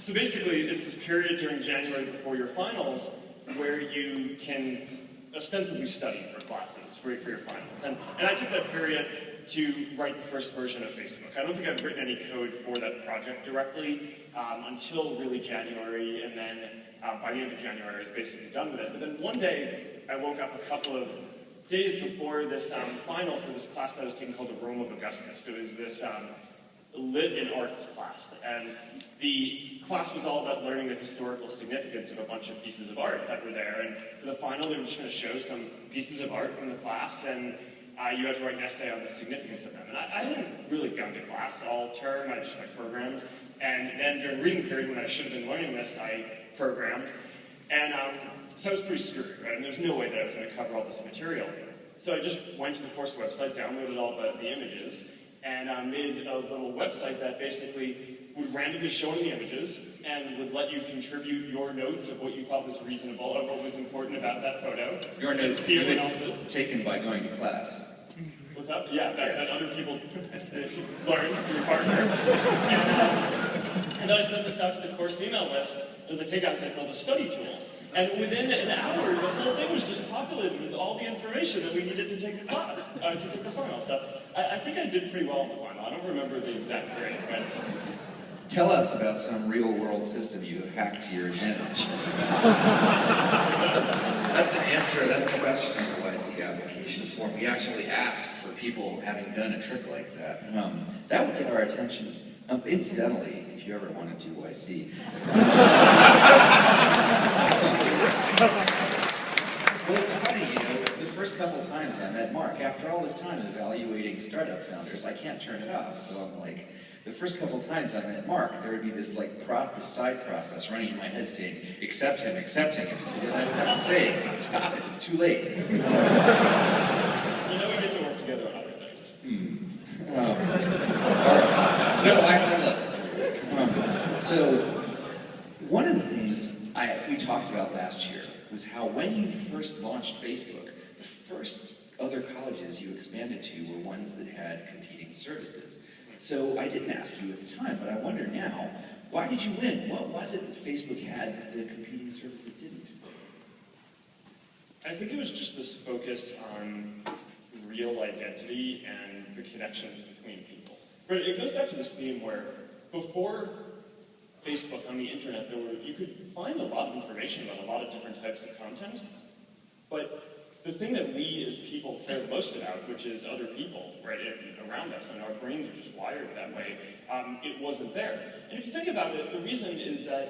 So basically, it's this period during January before your finals where you can ostensibly study for classes, for your finals. And I took that period to write the first version of Facebook. I don't think I've written any code for that project directly until really January, and then by the end of January I was basically done with it. But then one day I woke up a couple of days before this final for this class that I was taking called the Rome of Augustus. It was this lit in arts class, and the class was all about learning the historical significance of a bunch of pieces of art that were there. And for the final, they were just going to show some pieces of art from the class, and you had to write an essay on the significance of them. And I hadn't really gone to class all term. I just programmed. And then during reading period, when I should have been learning this, I programmed. And so I was pretty screwed, right? And there's no way that I was going to cover all this material. So I just went to the course website, downloaded all the images, and made a little website that basically would randomly show the images and would let you contribute your notes of what you thought was reasonable or what was important about that photo. Your notes see everyone else's. Taken by going to class. What's up? Yeah, that other people learned through your partner. And then I sent this out to the course email list. I was like, hey guys, I built a study tool. And within an hour, the whole thing was just populated with all the information that we needed to take the class, to take the final. So I think I did pretty well in the final. I don't remember the exact grade, but... Tell us about some real-world system you have hacked to your advantage. That's an answer, that's a question on the YC application form. We actually ask for people having done a trick like that. That would get our attention. Incidentally, if you ever want to do YC. Well, it's funny, you know, the first couple times I met Mark, after all this time evaluating startup founders, I can't turn it off, so I'm like, the first couple times I met Mark, there would be this like this side process running in my head saying, accept him, so then I would have to say, stop it, it's too late. You know we get to work together on other things. All right. No, I love it. So, one of the things we talked about last year was how when you first launched Facebook, the first other colleges you expanded to were ones that had competing services. So I didn't ask you at the time, but I wonder now, why did you win? What was it that Facebook had that the competing services didn't? I think it was just this focus on real identity and the connections between people. But it goes back to this theme where before Facebook on the internet, you could find a lot of information about a lot of different types of content, but the thing that we as people care the most about, which is other people, right, around us, and our brains are just wired that way, it wasn't there. And if you think about it, the reason is that